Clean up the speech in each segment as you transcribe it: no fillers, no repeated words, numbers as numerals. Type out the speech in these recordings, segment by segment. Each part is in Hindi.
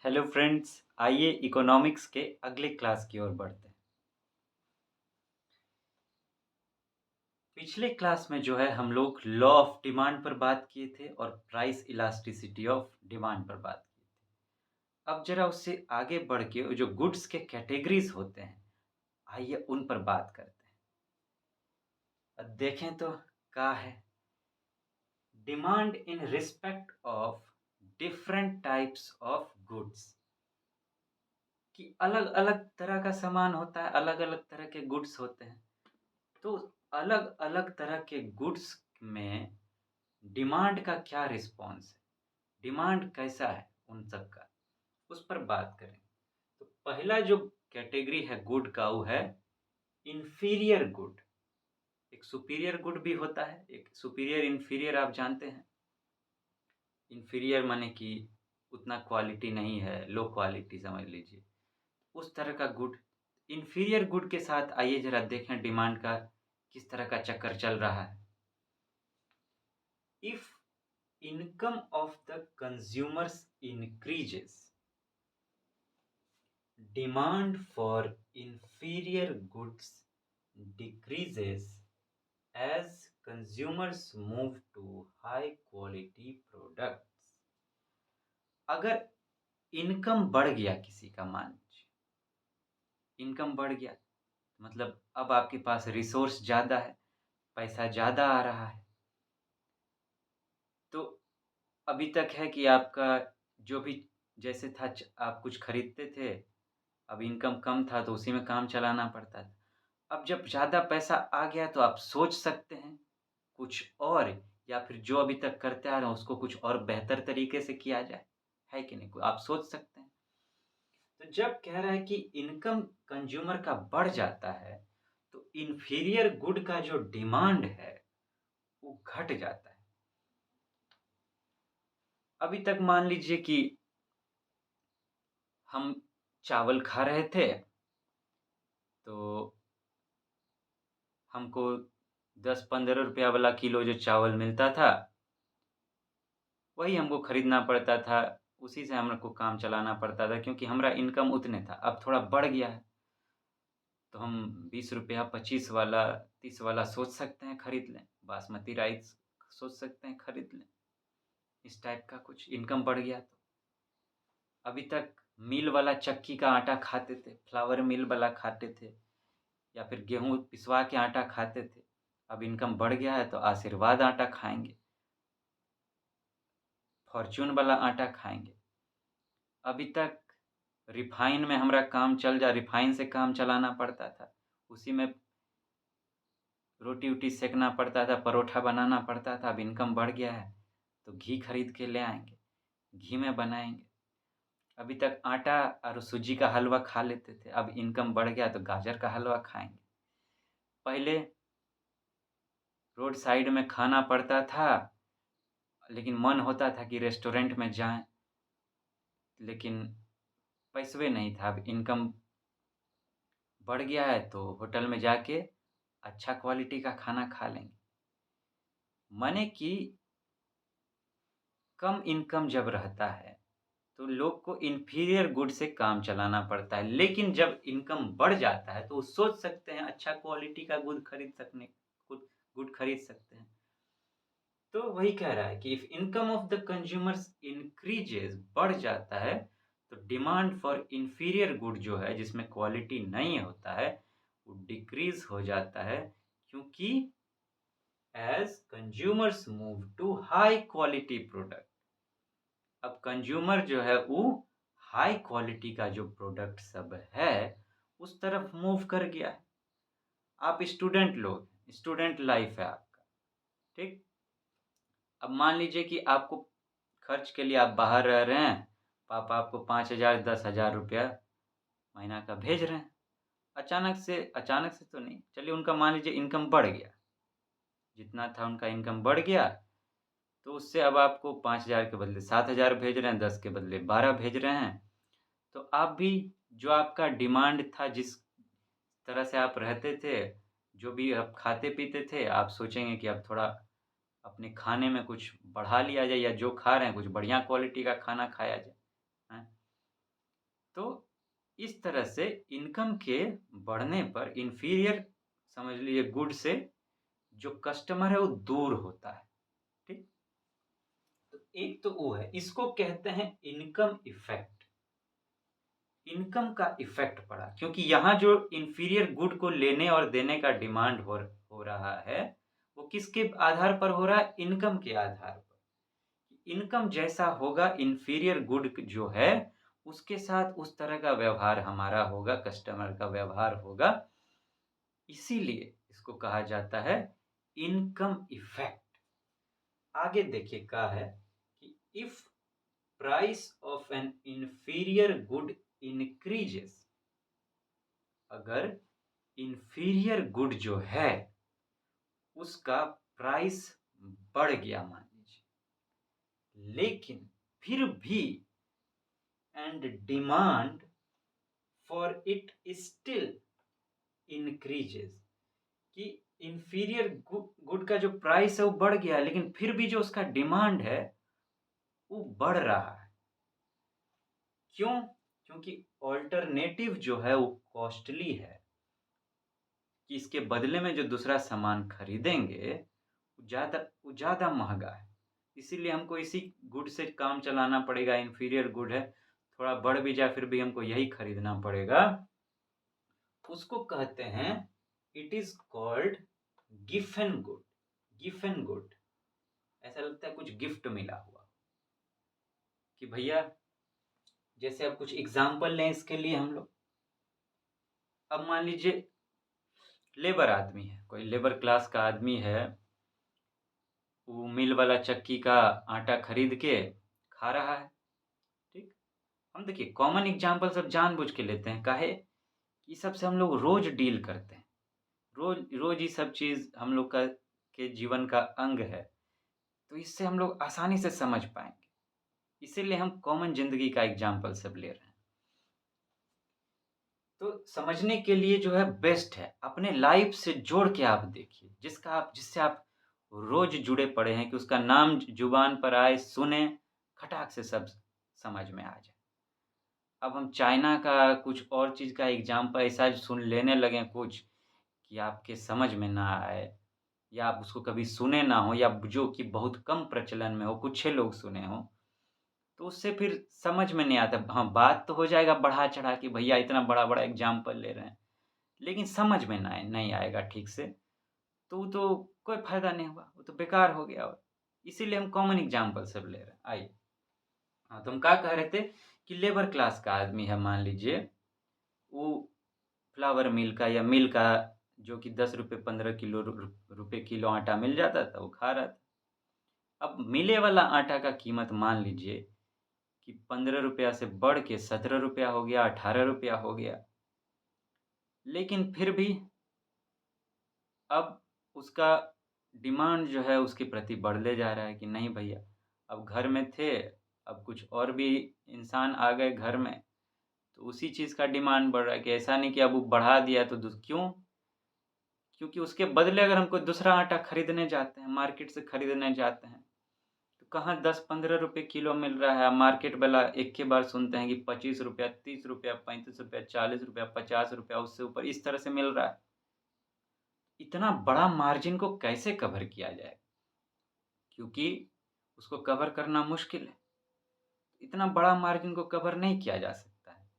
हेलो फ्रेंड्स, आइए इकोनॉमिक्स के अगले क्लास की ओर बढ़ते हैं। पिछले क्लास में जो है हम लोग लॉ ऑफ डिमांड पर बात किए थे और प्राइस इलास्टिसिटी ऑफ डिमांड पर बात की थी। अब जरा उससे आगे बढ़ के जो गुड्स के कैटेगरीज होते हैं, आइए उन पर बात करते हैं। अब देखें तो क्या है demand in respect of different types of goods कि अलग अलग तरह का सामान होता है, अलग अलग तरह के गुड्स होते हैं। तो अलग-अलग तरह के गुड्स में डिमांड का क्या रिस्पॉन्स है? डिमांड कैसा है उन सब का? उस पर बात करें। तो पहला जो कैटेगरी है गुड का वो है इंफीरियर गुड। एक सुपीरियर गुड भी होता है, एक सुपीरियर इंफीरियर आप जानते हैं। इंफीरियर माने कि उतना क्वालिटी नहीं है, लो क्वालिटी समझ लीजिए। उस तरह का गुड इंफीरियर गुड के साथ आइए जरा देखें डिमांड का किस तरह का चक्कर चल रहा है। If income of the consumers increases, demand for inferior goods decreases as consumers move to high quality products. अगर इनकम बढ़ गया किसी का, मान लीजिए इनकम बढ़ गया मतलब अब आपके पास रिसोर्स ज़्यादा है, पैसा ज़्यादा आ रहा है, तो अभी तक है कि आपका जो भी जैसे था आप कुछ खरीदते थे, अब इनकम कम था तो उसी में काम चलाना पड़ता था। अब जब ज़्यादा पैसा आ गया तो आप सोच सकते हैं कुछ और या फिर जो अभी तक करते आ रहे हैं उसको कुछ और बेहतर तरीके से किया जाए, है कि नहीं? आप सोच सकते हैं। तो जब कह रहा है कि इनकम कंज्यूमर का बढ़ जाता है, तो इंफीरियर गुड का जो डिमांड है, वो घट जाता है। अभी तक मान लीजिए कि हम चावल खा रहे थे, तो हमको 10-15 रुपया वाला किलो जो चावल मिलता था, वही हमको खरीदना पड़ता था, उसी से हमको काम चलाना पड़ता था क्योंकि हमारा इनकम उतने था। अब थोड़ा बढ़ गया है, तो हम 20 रुपया 25 वाला 30 वाला सोच सकते हैं खरीद लें, बासमती राइस सोच सकते हैं खरीद लें, इस टाइप का कुछ इनकम बढ़ गया तो। अभी तक मिल वाला चक्की का आटा खाते थे, फ्लावर मिल वाला खाते थे या फिर गेहूँ पिसवा के आटा खाते थे। अब इनकम बढ़ गया है तो आशीर्वाद आटा खाएँगे, फॉर्च्यून वाला आटा खाएँगे। अभी तक रिफाइन में हमारा काम चल जा रिफाइन से काम चलाना पड़ता था, उसी में रोटी-वोटी सेकना पड़ता था, परोठा बनाना पड़ता था। अब इनकम बढ़ गया है, तो घी खरीद के ले आएँगे, घी में बनाएँगे। अभी तक आटा और सूजी का हलवा खा लेते थे, अब इनकम बढ़ गया तो गाजर का हलवा खाएँगे। पहले रोड साइड में खाना पड़ता था, लेकिन मन होता था कि रेस्टोरेंट में जाएँ, लेकिन पैसवे नहीं था। अब इनकम बढ़ गया है तो होटल में जाके अच्छा क्वालिटी का खाना खा लेंगे। माने कि कम इनकम जब रहता है, तो लोग को इंफीरियर गुड से काम चलाना पड़ता है, लेकिन जब इनकम बढ़ जाता है, तो वो सोच सकते हैं अच्छा क्वालिटी का गुड गुड खरीद सकते हैं। तो वही कह रहा है कि if income of the consumers increases बढ़ जाता है, तो डिमांड फॉर इंफीरियर गुड जो है, जिसमें क्वालिटी नहीं होता है, वो डिक्रीज़ हो जाता है क्योंकि as consumers move to high quality product. अब कंज्यूमर जो है वो हाई क्वालिटी का जो प्रोडक्ट सब है, उस तरफ मूव कर गया है। आप स्टूडेंट लोग, स्टूडेंट लाइफ है आपका, ठीक? अब मान लीजिए कि आपको खर्च के लिए आप बाहर रह रहे हैं, पापा आपको 5,000 10,000 रुपया महीना का भेज रहे हैं। अचानक से तो नहीं, चलिए उनका मान लीजिए इनकम बढ़ गया, जितना था उनका इनकम बढ़ गया, तो उससे अब आपको 5,000 के बदले 7,000 भेज रहे हैं, 10 के बदले 12 भेज रहे हैं। तो आप भी जो आपका डिमांड था, जिस तरह से आप रहते थे, जो भी आप खाते-पीते थे, आप सोचेंगे कि अब थोड़ा अपने खाने में कुछ बढ़ा लिया जाए या जो खा रहे हैं कुछ बढ़िया क्वालिटी का खाना खाया जाए, हैं? तो इस तरह से इनकम के बढ़ने पर इन्फीरियर समझ लीजिए गुड से जो कस्टमर है वो दूर होता है। ठीक, तो एक तो वो है, इसको कहते हैं इनकम इफेक्ट। इनकम का इफेक्ट पड़ा क्योंकि यहाँ जो इन्फीरियर गुड को लेने और देने का डिमांड हो रहा है वो किसके आधार पर हो रहा है? इनकम के आधार पर। इनकम जैसा होगा इन्फीरियर गुड जो है उसके साथ उस तरह का व्यवहार हमारा होगा, कस्टमर का व्यवहार होगा। इसीलिए इसको कहा जाता है इनकम इफेक्ट। आगे देखिए क्या है कि if price of N inferior good increases, अगर इंफीरियर गुड जो है उसका प्राइस बढ़ गया मान लीजिए, लेकिन फिर भी and demand for it still increases, कि इंफीरियर गुड का जो प्राइस है वो बढ़ गया लेकिन फिर भी जो उसका डिमांड है वो बढ़ रहा है। क्यों? क्योंकि ऑल्टरनेटिव जो है वो कॉस्टली है, कि इसके बदले में जो दूसरा सामान खरीदेंगे वो ज़्यादा महंगा है, इसीलिए हमको इसी गुड से काम चलाना पड़ेगा। इंफीरियर गुड है, थोड़ा बढ़ भी जाए फिर भी हमको यही खरीदना पड़ेगा। उसको कहते हैं, it is called Giffen good. Giffen good, ऐसा लगता है कुछ गिफ्ट मिला हुआ, कि भैया जैसे अब कुछ एग्जाम्पल लें इसके लिए हम लोग। अब मान लीजिए लेबर आदमी है, कोई लेबर क्लास का आदमी है, वो मिल वाला चक्की का आटा खरीद के खा रहा है। ठीक, हम देखिए कॉमन एग्जाम्पल सब जानबूझ के लेते हैं, काहे कि सबसे हम लोग रोज डील करते हैं, रोज रोज ही सब चीज़ हम लोग का के जीवन का अंग है, तो इससे हम लोग आसानी से समझ पाएंगे, इसीलिए हम कॉमन जिंदगी का एग्जाम्पल सब ले रहे हैं। तो समझने के लिए जो है बेस्ट है अपने लाइफ से जोड़ के आप देखिए, जिससे आप रोज जुड़े पड़े हैं, कि उसका नाम जुबान पर आए, सुने, खटाक से सब समझ में आ जाए। अब हम चाइना का कुछ और चीज़ का एग्जाम्पल ऐसा सुन लेने लगे कुछ कि आपके समझ में ना आए, या आप उसको कभी सुने ना हो, या जो कि बहुत कम प्रचलन में हो, कुछ ही लोग सुने हों, तो उससे फिर समझ में नहीं आता। हाँ, बात तो हो जाएगा बढ़ा-चढ़ा के, भैया इतना बड़ा-बड़ा एग्जाम्पल ले रहे हैं, लेकिन समझ में नहीं आएगा ठीक से, तो वो तो कोई फ़ायदा नहीं हुआ, वो तो बेकार हो गया। और इसीलिए हम कॉमन एग्जाम्पल सब ले रहे हैं। आइए, हाँ, तो हम क्या कह रहे थे कि लेबर क्लास का आदमी है मान लीजिए, वो फ्लावर मिल का या मिल का जो कि 10 रुपए 15 किलो रुपए किलो आटा मिल जाता था, वो खा रहा था। अब मिले वाला आटा का कीमत मान लीजिए कि 15 रुपया से बढ़ के 17 रुपया हो गया, 18 रुपया हो गया। लेकिन फिर भी अब उसका डिमांड जो है उसके प्रति बढ़ले जा रहा है, कि नहीं भैया, अब घर में थे, अब कुछ और भी इंसान आ गए घर में, तो उसी चीज़ का डिमांड बढ़ रहा है, कि ऐसा नहीं कि अब वो बढ़ा दिया तो क्यों? क्योंकि उसके बदले अगर हम कोई दूसरा आटा खरीदने जाते हैं, मार्केट से खरीदने जाते हैं, तो कहाँ 10-15 रुपए किलो मिल रहा है। मार्केट वाला एक के बार सुनते हैं कि 25 रुपया, 30 रुपया, 35 रुपया, 40 रुपया, 50 रुपया, उससे ऊपर इस तरह से मिल रहा है। इतना बड़ा मार्जिन को कैसे कवर किया जाए? क्योंकि उसको कवर करना मुश्किल है। इतना बड़ा मार्जिन को कवर नहीं किया जा सकता है।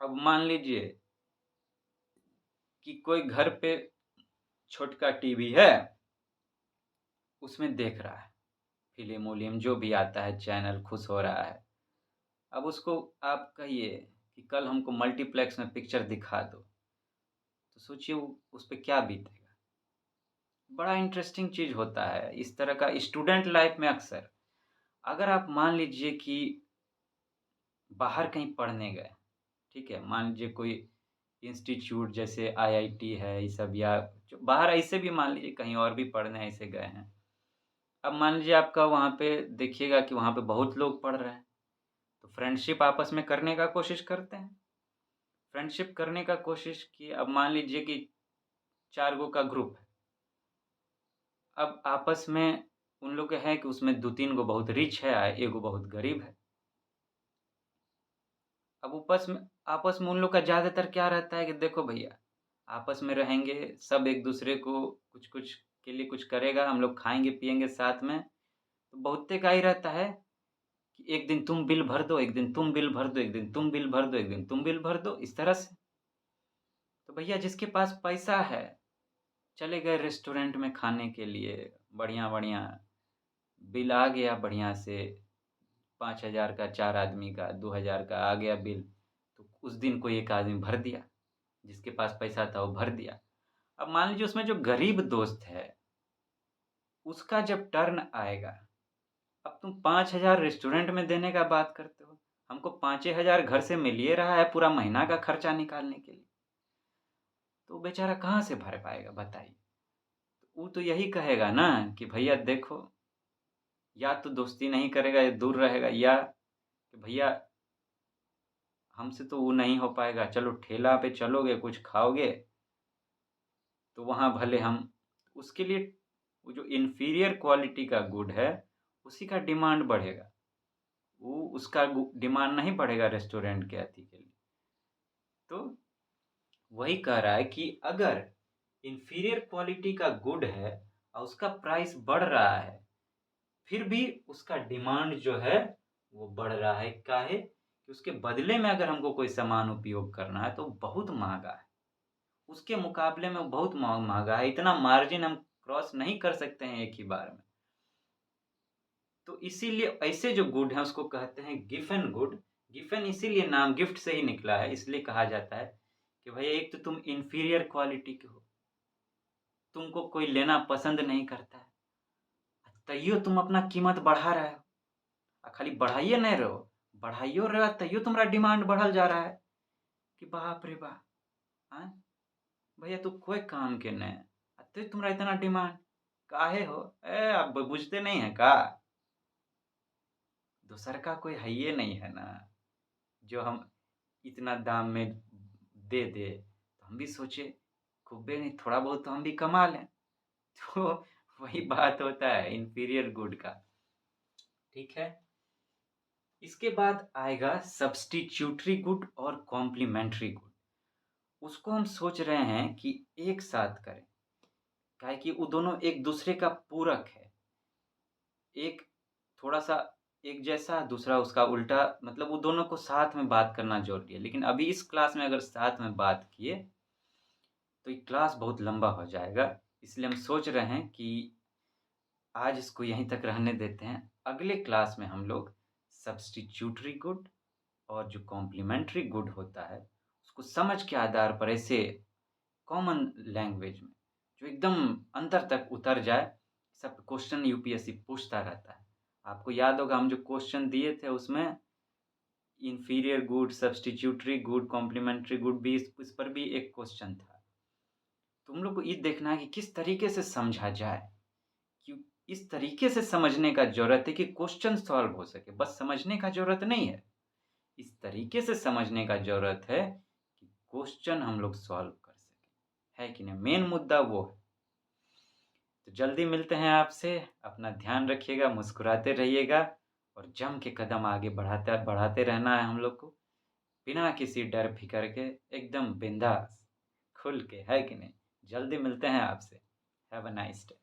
अब मान लीजिए कि कोई घर पे छोटका टीवी है, उसमें देख रहा है, फ़िल्म-उलिम जो भी आता है चैनल, खुश हो रहा है। अब उसको आप कहिए कि कल हमको मल्टीप्लेक्स में पिक्चर दिखा दो, तो सोचिए वो उस पे क्या बीतेगा। बड़ा इंटरेस्टिंग चीज़ होता है इस तरह का स्टूडेंट लाइफ में अक्सर। अगर आप मान लीजिए कि बाहर कहीं पढ़ने गए, ठीक है? मान लीजिए कोई इंस्टीट्यूट जैसे आईआईटी है ये सब, या जो बाहर ऐसे भी मान लीजिए कहीं और भी पढ़ने ऐसे गए हैं। अब मान लीजिए आपका वहाँ पे देखिएगा कि वहाँ पे बहुत लोग पढ़ रहे हैं, तो फ्रेंडशिप आपस में करने का कोशिश करते हैं। फ्रेंडशिप करने का कोशिश की, अब मान लीजिए कि 4 गो का ग्रुप है। अब आपस में उन लोग के हैं कि उसमें 2-3 गो बहुत रिच है, एगो बहुत गरीब है। अब अब आपस में उन लोग का ज़्यादातर क्या रहता है कि देखो भैया, आपस में रहेंगे, सब एक-दूसरे को कुछ-कुछ के लिए कुछ करेगा, हम लोग खाएँगे-पिएँगे साथ में। तो बहुते का ही रहता है कि एक दिन तुम बिल भर दो, एक दिन तुम बिल भर दो, एक दिन तुम बिल भर दो, एक दिन तुम बिल भर दो, इस तरह से। तो भैया जिसके पास पैसा है, चले गए रेस्टोरेंट में खाने के लिए, बढ़िया-बढ़िया, बिल आ गया बढ़िया से, 5,000 का 4 आदमी का, 2,000 का आ गया बिल, तो उस दिन कोई एक आदमी भर दिया, जिसके पास पैसा था वो भर दिया। अब मान लीजिए उसमें जो गरीब दोस्त है, उसका जब टर्न आएगा, अब तुम 5,000 रेस्टोरेंट में देने का बात करते हो, हमको 5,000 घर से मिल ही रहा है पूरा महीना का खर्चा निकालने के लिए, तो बेचारा कहाँ से भर पाएगा बताइए? वो तो यही कहेगा ना कि भैया देखो, या तो दोस्ती नहीं करेगा या दूर रहेगा, या कि भैया हमसे तो वो नहीं हो पाएगा, चलो ठेला पे चलोगे, कुछ खाओगे, तो वहाँ भले हम उसके लिए वो जो इन्फीरियर क्वालिटी का गुड है, उसी का डिमांड बढ़ेगा। वो उसका डिमांड नहीं बढ़ेगा रेस्टोरेंट के अति के लिए। तो वही कह रहा है कि अगर इन्फीरियर क्वालिटी का गुड है और उसका प्राइस बढ़ रहा है, फिर भी उसका डिमांड जो है वो बढ़ रहा है। काहे? कि उसके बदले में अगर हमको कोई सामान उपयोग करना है तो बहुत महँगा है। उसके मुकाबले में बहुत महँगा है, इतना मार्जिन हम क्रॉस नहीं कर सकते हैं एक ही बार में। तो इसीलिए ऐसे जो गुड हैं उसको कहते हैं गिफन गुड। गिफन इसीलिए नाम गिफ्ट से ही निकला है, इसलिए कहा जाता है कि भैया एक तो तुम इन्फीरियर क्वालिटी के हो, तुमको कोई लेना पसंद नहीं करता है, तइयो तुम अपना कीमत बढ़ा रहे हो। खाली बढ़ाइए नहीं रहो, बढ़ाइयो रहे तइयो तुम्हारा डिमांड बढ़ल जा रहा है कि बाप रे बाप! हैं? भैया तू कोई काम के नहीं, तो तुम्हारा इतना डिमांड काहे हो? आप बुझते नहीं हैं का? दूसर का कोई हइये नहीं है ना, जो हम इतना दाम में दे दे, तो हम भी सोचे खूबे नहीं थोड़ा बहुत तो हम भी कमा लें। तो वही बात होता है इन्फीरियर गुड का, ठीक है? इसके बाद आएगा सब्स्टिट्यूटरी गुड और कॉम्प्लीमेंट्री गुड। उसको हम सोच रहे हैं कि एक साथ करें, काहे कि वो दोनों एक दूसरे का पूरक है। एक थोड़ा-सा एक जैसा, दूसरा उसका उल्टा, मतलब वो दोनों को साथ में बात करना ज़रूरी है। लेकिन अभी इस क्लास में अगर साथ में बात किए, तो ये क्लास बहुत लंबा हो जाएगा। इसलिए हम सोच रहे हैं कि आज इसको यहीं तक रहने देते हैं। अगले क्लास में हम लोग सब्स्टिट्यूटरी गुड और जो कॉम्प्लीमेंट्री गुड होता है, उसको समझ के आधार पर ऐसे कॉमन लैंग्वेज में, जो एकदम अंदर तक उतर जाए, सब क्वेश्चन यूपीएससी पूछता रहता है। आपको याद होगा हम जो क्वेश्चन दिए थे उसमें inferior good, substitutory good, complementary good भी, इस पर भी एक क्वेश्चन था। तुम लोग को ये देखना है कि किस तरीके से समझा जाए, कि इस तरीके से समझने का ज़रूरत है कि क्वेश्चन सॉल्व हो सके, बस समझने का ज़रूरत नहीं है। इस तरीके से समझने का ज़रूरत है कि क्वेश्चन हम लोग सॉल्व कर सकें, है कि नहीं? मेन मुद्दा वो है। तो जल्दी मिलते हैं आपसे, अपना ध्यान रखिएगा, मुस्कुराते रहिएगा और जम के कदम आगे बढ़ाते बढ़ाते रहना है हम लोग को, बिना किसी डर फ़िकर के, एकदम बिंदास, खुल के, है कि नहीं? जल्दी मिलते हैं आपसे। Have a nice day.